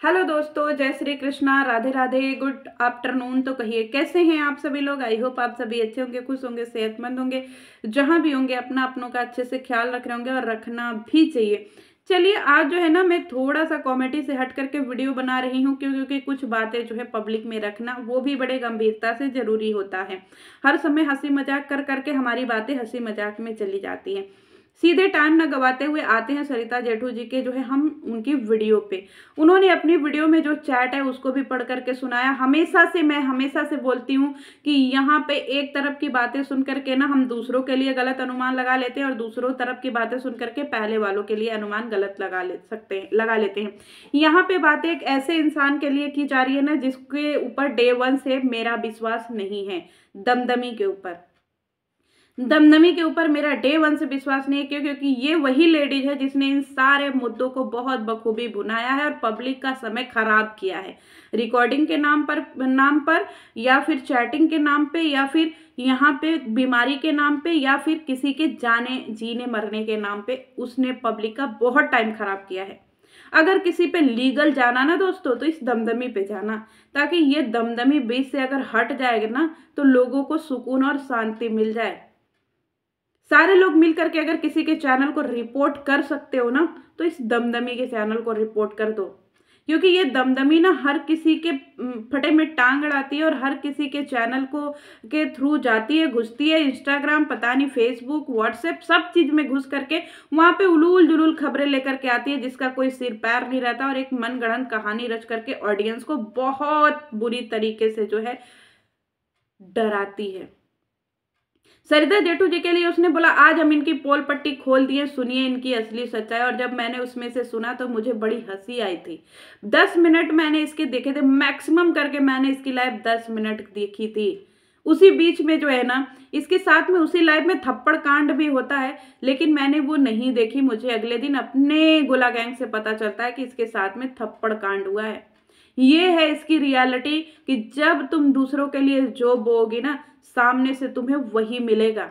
Hello दोस्तों, जय Shri Krishna, Radhe Radhe, good afternoon. तो कहिए कैसे हैं आप सभी लोग। आई होप आप सभी अच्छे होंगे, खुश होंगे, सेहतमंद होंगे। जहां भी होंगे अपना अपनों का अच्छे से ख्याल रख रहे होंगे और रखना भी चाहिए। चलिए आज जो है ना, मैं थोड़ा सा कॉमेडी से हट करके वीडियो बना रही हूँ क्योंकि कुछ बातें जो है पब्लिक में रखना वो भी बड़े गंभीरता से जरूरी होता है। हर समय हंसी मजाक कर करके हमारी बातें हंसी मजाक में चली जाती हैं। सीधे टाइम ना गवाते हुए आते हैं सरिता जेठू जी के जो है हम उनकी वीडियो पे। उन्होंने अपनी वीडियो में जो चैट है उसको भी पढ़ करके सुनाया। मैं हमेशा से बोलती हूँ कि यहाँ पे एक तरफ की बातें सुन करके ना हम दूसरों के लिए गलत अनुमान लगा लेते हैं और दूसरों तरफ की बातें सुन करके पहले वालों के लिए अनुमान गलत लगा लेते हैं। यहाँ पे बातें एक ऐसे इंसान के लिए की जा रही है ना जिसके ऊपर डे वन से मेरा विश्वास नहीं है। दमदमी के ऊपर दमदमी के ऊपर मेरा डे वन से विश्वास नहीं है क्योंकि ये वही लेडीज है जिसने इन सारे मुद्दों को बहुत बखूबी बुनाया है और पब्लिक का समय खराब किया है। रिकॉर्डिंग के नाम पर या फिर चैटिंग के नाम पे या फिर यहाँ पे बीमारी के नाम पे या फिर किसी के जाने जीने मरने के नाम पे उसने पब्लिक का बहुत टाइम खराब किया है। अगर किसी पे लीगल जाना ना दोस्तों तो इस दमदमी पे जाना, ताकि ये दमदमी बीच से अगर हट जाएगा ना तो लोगों को सुकून और शांति मिल जाए। सारे लोग मिल करके अगर किसी के चैनल को रिपोर्ट कर सकते हो ना तो इस दमदमी के चैनल को रिपोर्ट कर दो। क्योंकि ये दमदमी ना हर किसी के फटे में टांग अड़ाती है और हर किसी के चैनल को के थ्रू जाती है, घुसती है। इंस्टाग्राम, पता नहीं, फेसबुक, व्हाट्सएप, सब चीज में घुस करके वहां पे उलूल जुलूल खबरें लेकर के आती है जिसका कोई सिर पैर नहीं रहता और एक मनगढ़ंत कहानी रच करके ऑडियंस को बहुत बुरी तरीके से जो है डराती है। सरिता जेठू जी के लिए उसने बोला आज हम इनकी पोल पट्टी खोल दिए, सुनिए इनकी असली सच्चाई। और जब मैंने उसमें से सुना तो मुझे बड़ी हंसी आई थी। 10 मिनट मैंने इसके देखे थे, मैक्सिमम करके मैंने इसकी लाइव 10 मिनट देखी थी। उसी बीच में जो है ना इसके साथ में उसी लाइव में थप्पड़ कांड भी होता है, लेकिन मैंने वो नहीं देखी। मुझे अगले दिन अपने गोला गैंग से पता चलता है कि इसके साथ में थप्पड़ कांड हुआ है। ये है इसकी रियलिटी कि जब तुम दूसरों के लिए जो बोओगे ना सामने से तुम्हें वही मिलेगा।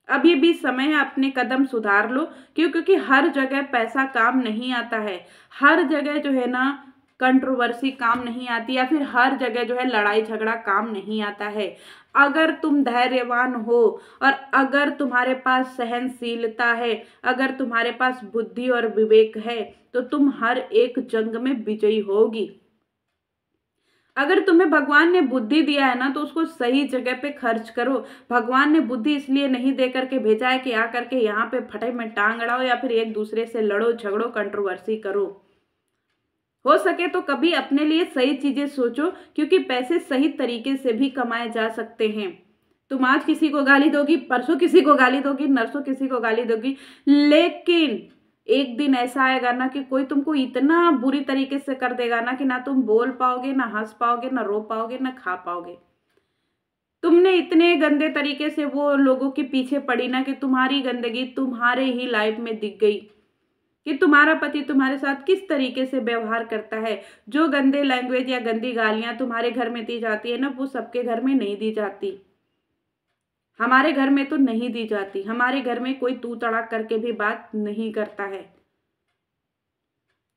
अभी भी समय है, अपने कदम सुधार लो। क्योंकि हर जगह पैसा काम नहीं आता है, हर जगह जो है ना कंट्रोवर्सी काम नहीं आती, या फिर हर जगह जो है लड़ाई झगड़ा काम नहीं आता है। अगर तुम धैर्यवान हो और अगर तुम्हारे पास सहनशीलता है, अगर तुम्हारे पास बुद्धि और विवेक है तो तुम हर एक जंग में विजयी होगी। अगर तुम्हें भगवान ने बुद्धि दिया है ना तो उसको सही जगह पे खर्च करो। भगवान ने बुद्धि इसलिए नहीं दे करके भेजा है कि आकर के यहाँ पे फटे में टांग अड़ाओ या फिर एक दूसरे से लड़ो झगड़ो कंट्रोवर्सी करो। हो सके तो कभी अपने लिए सही चीजें सोचो, क्योंकि पैसे सही तरीके से भी कमाए जा सकते हैं। तुम आज किसी को गाली दोगी, परसों किसी को गाली दोगी, नरसों किसी को गाली दोगी, लेकिन एक दिन ऐसा आएगा ना कि कोई तुमको इतना बुरी तरीके से कर देगा ना कि ना तुम बोल पाओगे, ना हंस पाओगे, ना रो पाओगे, ना खा पाओगे। तुमने इतने गंदे तरीके से वो लोगों के पीछे पड़ी ना कि तुम्हारी गंदगी तुम्हारे ही लाइफ में दिख गई कि तुम्हारा पति तुम्हारे साथ किस तरीके से व्यवहार करता है। जो गंदे लैंग्वेज या गंदी गालियां तुम्हारे घर में दी जाती है ना वो सबके घर में नहीं दी जाती। हमारे घर में तो नहीं दी जाती। हमारे घर में कोई तू तड़ाक करके भी बात नहीं करता है।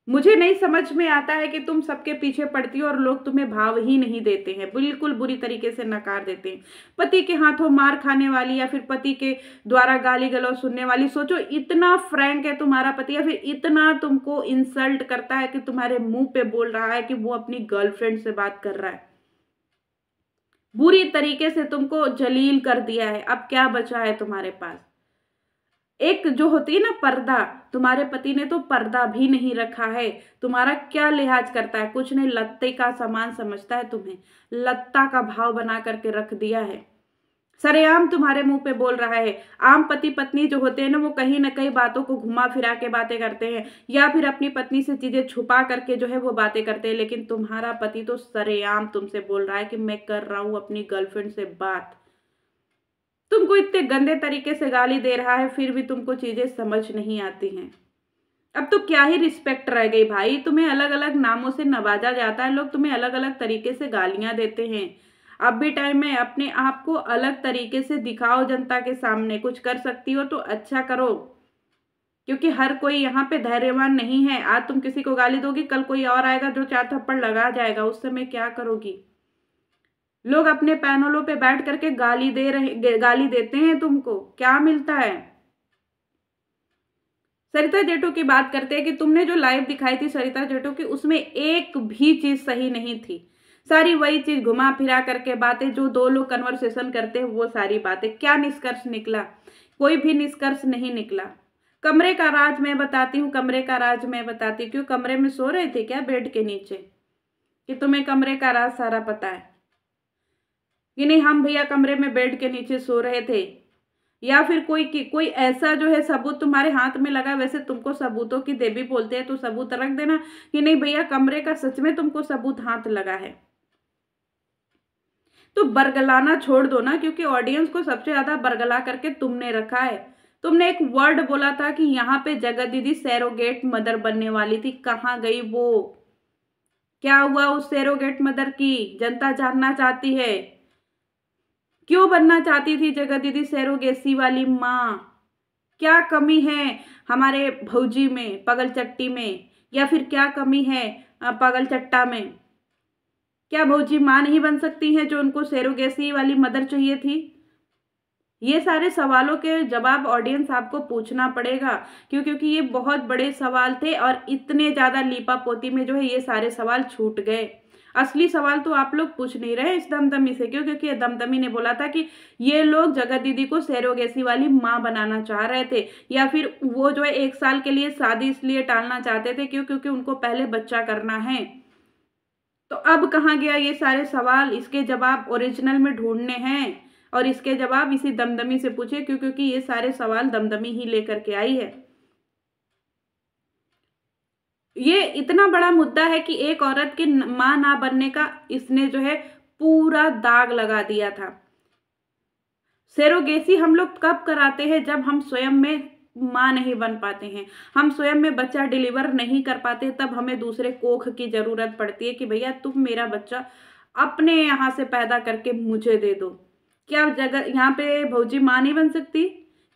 मुझे नहीं समझ में आता है कि तुम सबके पीछे पड़ती हो और लोग तुम्हें भाव ही नहीं देते हैं, बिल्कुल बुरी तरीके से नकार देते हैं। पति के हाथों मार खाने वाली या फिर पति के द्वारा गाली गलौज सुनने वाली, सोचो इतना फ्रैंक है तुम्हारा पति या फिर इतना तुमको इंसल्ट करता है कि तुम्हारे मुंह पे बोल रहा है कि वो अपनी गर्लफ्रेंड से बात कर रहा है। बुरी तरीके से तुमको जलील कर दिया है। अब क्या बचा है तुम्हारे पास? एक जो होती है ना पर्दा, तुम्हारे पति ने तो पर्दा भी नहीं रखा है। तुम्हारा क्या लिहाज करता है? कुछ नहीं, लत्ते का सामान समझता है तुम्हें, लत्ता का भाव बना करके रख दिया है। सरेआम तुम्हारे मुंह पे बोल रहा है। आम पति पत्नी जो होते हैं ना वो कहीं ना कहीं बातों को घुमा फिरा के बातें करते हैं या फिर अपनी पत्नी से चीजें छुपा करके जो है वो बातें करते हैं, लेकिन तुम्हारा पति तो सरेआम तुमसे बोल रहा है कि मैं कर रहा हूं अपनी गर्लफ्रेंड से बात। तुमको इतने गंदे तरीके से गाली दे रहा है फिर भी तुमको चीजें समझ नहीं आती हैं। अब तो क्या ही रिस्पेक्ट रह गई भाई। तुम्हें अलग अलग नामों से नवाजा जाता है, लोग तुम्हें अलग अलग तरीके से गालियां देते हैं। अब भी टाइम है, अपने आप को अलग तरीके से दिखाओ जनता के सामने। कुछ कर सकती हो तो अच्छा करो। क्योंकि हर कोई यहाँ पे धैर्यवान नहीं है। आज तुम किसी को गाली दोगी, कल कोई और आएगा जो 4 थप्पड़ लगा जाएगा, उस समय क्या करोगी? लोग अपने पैनलों पे बैठ करके गाली देते हैं, तुमको क्या मिलता है? सरिता जेठो की बात करते हैं कि तुमने जो लाइव दिखाई थी सरिता जेठो की, उसमें एक भी चीज सही नहीं थी। सारी वही चीज घुमा फिरा करके बातें जो दो लोग कन्वर्सेशन करते हैं, वो सारी बातें। क्या निष्कर्ष निकला? कोई भी निष्कर्ष नहीं निकला। कमरे का राज मैं बताती हूँ, कमरे का राज मैं बताती हूँ। क्यों कमरे में सो रहे थे क्या बेड के नीचे, कि तुम्हें कमरे का राज सारा पता है? कि नहीं हम भैया कमरे में बेड के नीचे सो रहे थे, या फिर कोई ऐसा जो है सबूत तुम्हारे हाथ में लगा। वैसे तुमको सबूतों की देवी बोलते हैं, तो सबूत रख देना कि नहीं भैया कमरे का सच में तुमको सबूत हाथ लगा है। तो बरगलाना छोड़ दो ना, क्योंकि ऑडियंस को सबसे ज्यादा बरगला करके तुमने रखा है। तुमने एक वर्ड बोला था कि यहाँ पे जगत दीदी सैरोगेट मदर बनने वाली थी, कहाँ गई वो? क्या हुआ उस सैरोगेट मदर की? जनता जानना चाहती है। क्यों बनना चाहती थी जगत दीदी सैरोगेसी वाली माँ? क्या कमी है हमारे भौजी में, पगल चट्टी में, या फिर क्या कमी है पगल चट्टा में? क्या भौजी माँ नहीं बन सकती हैं जो उनको सैरोगेसी वाली मदर चाहिए थी? ये सारे सवालों के जवाब ऑडियंस आपको पूछना पड़ेगा। क्योंकि ये बहुत बड़े सवाल थे और इतने ज्यादा लीपापोती में जो है ये सारे सवाल छूट गए। असली सवाल तो आप लोग पूछ नहीं रहे इस दमदमी से। क्यों? क्योंकि दमदमी ने बोला था कि ये लोग जगत दीदी को सैरोगेसी वाली माँ बनाना चाह रहे थे, या फिर वो जो है 1 साल के लिए शादी इसलिए टालना चाहते थे क्योंकि उनको पहले बच्चा करना है। तो अब कहाँ गया ये सारे सवाल? इसके जवाब ओरिजिनल में ढूंढने हैं, और इसके जवाब इसी दमदमी से पूछे। क्योंकि ये सारे सवाल दमदमी ही लेकर के आई है। ये इतना बड़ा मुद्दा है कि एक औरत की मां ना बनने का इसने जो है पूरा दाग लगा दिया था। सैरोगेसी हम लोग कब कराते हैं? जब हम स्वयं में मां नहीं बन पाते हैं, हम स्वयं में बच्चा डिलीवर नहीं कर पाते, तब हमें दूसरे कोख की जरूरत पड़ती है कि भैया तुम मेरा बच्चा अपने यहाँ से पैदा करके मुझे दे दो। क्या जगह यहाँ पे भौजी मां नहीं बन सकती?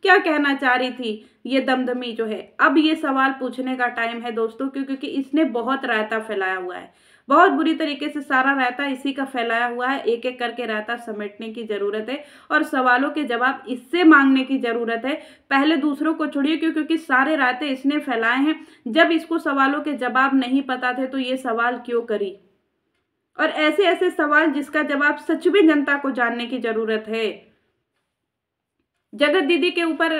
क्या कहना चाह रही थी ये दमदमी जो है? अब ये सवाल पूछने का टाइम है दोस्तों, क्योंकि इसने बहुत रायता फैलाया हुआ है, बहुत बुरी तरीके से सारा रायता इसी का फैलाया हुआ है। एक एक करके रायता समेटने की जरूरत है और सवालों के जवाब इससे मांगने की जरूरत है। पहले दूसरों को छोड़िए, क्योंकि सारे रायते इसने फैलाए हैं। जब इसको सवालों के जवाब नहीं पता थे तो ये सवाल क्यों करी? और ऐसे ऐसे सवाल जिसका जवाब सच में जनता को जानने की जरूरत है। जगत दीदी के ऊपर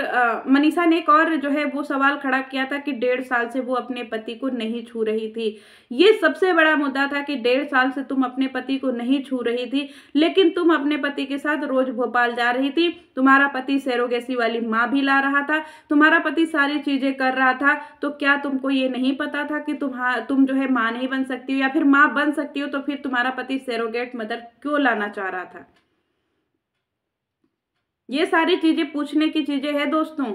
मनीषा ने एक और जो है वो सवाल खड़ा किया था कि 1.5 साल से वो अपने पति को नहीं छू रही थी। ये सबसे बड़ा मुद्दा था कि 1.5 साल से तुम अपने पति को नहीं छू रही थी, लेकिन तुम अपने पति के साथ रोज भोपाल जा रही थी। तुम्हारा पति सैरोगेसी वाली माँ भी ला रहा था, तुम्हारा पति सारी चीजें कर रहा था। तो क्या तुमको ये नहीं पता था कि तुम जो है माँ नहीं बन सकती हो, या फिर माँ बन सकती हो तो फिर तुम्हारा पति सैरोगेट मदर क्यों लाना चाह रहा था? ये सारी चीजें पूछने की चीजें हैं दोस्तों।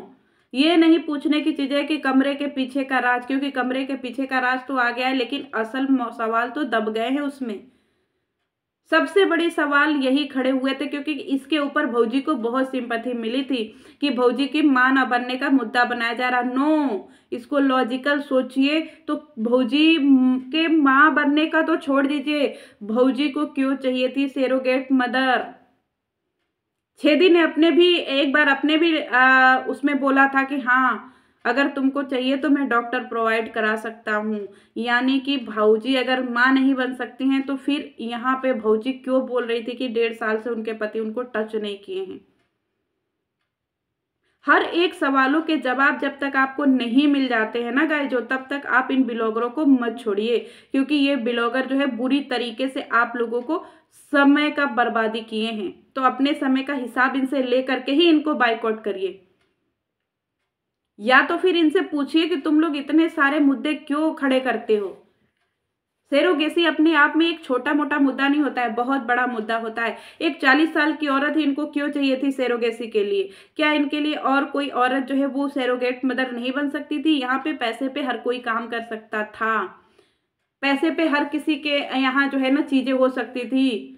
ये नहीं पूछने की चीजें है कि कमरे के पीछे का राज, क्योंकि कमरे के पीछे का राज तो आ गया है, लेकिन असल सवाल तो दब गए हैं उसमें। सबसे बड़ी सवाल यही खड़े हुए थे, क्योंकि इसके ऊपर भौजी को बहुत सिंपैथी मिली थी कि भौजी की मां न बनने का मुद्दा बनाया जा रहा। नो, इसको लॉजिकल सोचिए तो भौजी के मां बनने का तो छोड़ दीजिए, भौजी को क्यों चाहिए थी सैरोगेट मदर? छेदी ने अपने भी एक बार अपने भी उसमें बोला था कि हाँ अगर तुमको चाहिए तो मैं डॉक्टर प्रोवाइड करा सकता हूँ। यानी कि भौजी अगर माँ नहीं बन सकती हैं तो फिर यहाँ पे भौजी क्यों बोल रही थी कि 1.5 साल से उनके पति उनको टच नहीं किए हैं? हर एक सवालों के जवाब जब तक आपको नहीं मिल जाते हैं ना गाइस, तब तक आप इन ब्लॉगरों को मत छोड़िए, क्योंकि ये ब्लॉगर जो है बुरी तरीके से आप लोगों को समय का बर्बादी किए हैं। तो अपने समय का हिसाब इनसे ले करके ही इनको बाइकआउट करिए, या तो फिर इनसे पूछिए कि तुम लोग इतने सारे मुद्दे क्यों खड़े करते हो। सैरोगेसी अपने आप में एक छोटा मोटा मुद्दा नहीं होता है, बहुत बड़ा मुद्दा होता है। एक 40 साल की औरत ही इनको क्यों चाहिए थी सैरोगेसी के लिए? क्या इनके लिए और कोई औरत जो है वो सैरोगेट मदर नहीं बन सकती थी? यहाँ पे पैसे पे हर कोई काम कर सकता था, पैसे पे हर किसी के यहाँ जो है ना चीजें हो सकती थी।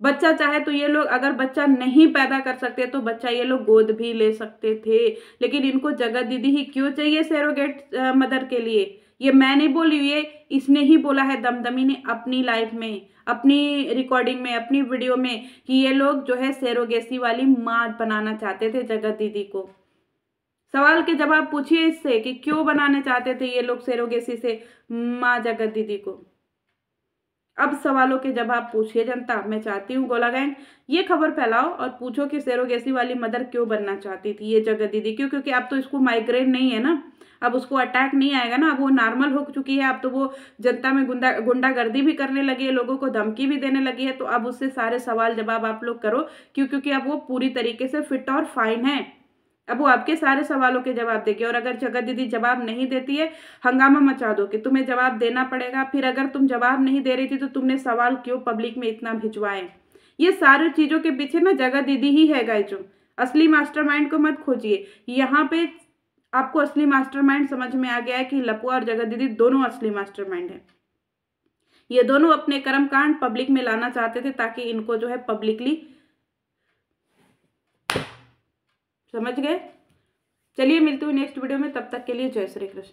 बच्चा चाहे तो ये लोग, अगर बच्चा नहीं पैदा कर सकते तो बच्चा ये लोग गोद भी ले सकते थे, लेकिन इनको जगत दीदी ही क्यों चाहिए सरोगेट मदर के लिए? ये मैं नहीं बोली, ये इसने ही बोला है, दमदमी ने अपनी लाइफ में, अपनी रिकॉर्डिंग में, अपनी वीडियो में, कि ये लोग जो है सरोगेसी वाली माँ बनाना चाहते थे जगत दीदी को। सवाल के जवाब पूछिए इससे कि क्यों बनाने चाहते थे ये लोग सरोगेसी से माँ जगत दीदी को। अब सवालों के जवाब पूछिए जनता। मैं चाहती हूँ गोला गैंग ये खबर फैलाओ और पूछो कि सरोगेसी वाली मदर क्यों बनना चाहती थी ये जगत दीदी, क्यों? क्योंकि अब तो इसको माइग्रेन नहीं है ना, अब उसको अटैक नहीं आएगा ना, अब वो नॉर्मल हो चुकी है। अब तो वो जनता में गुंडागर्दी भी करने लगी है, लोगों को धमकी भी देने लगी है। तो अब उससे सारे सवाल जवाब आप लोग करो, क्यों? क्योंकि अब वो पूरी तरीके से फिट और फाइन है। अब वो आपके सारे सवालों के जवाब देगी, और अगर जगत दीदी जवाब नहीं देती है, हंगामा मचा दो कि तुम्हें जवाब देना पड़ेगा। फिर अगर तुम जवाब नहीं दे रही थी तो तुमने सवाल क्यों पब्लिक में इतना भिजवाए? ये सारी चीजों के पीछे ना जगत दीदी ही है गाइस। जो असली मास्टरमाइंड को मत खोजिए, यहाँ पे आपको असली मास्टरमाइंड समझ में आ गया है कि लपुआ और जगत दीदी दोनों असली मास्टरमाइंड है। ये दोनों अपने कर्मकांड पब्लिक में लाना चाहते थे ताकि इनको जो है पब्लिकली, समझ गए? चलिए मिलती हूँ नेक्स्ट वीडियो में, तब तक के लिए जय श्री कृष्ण।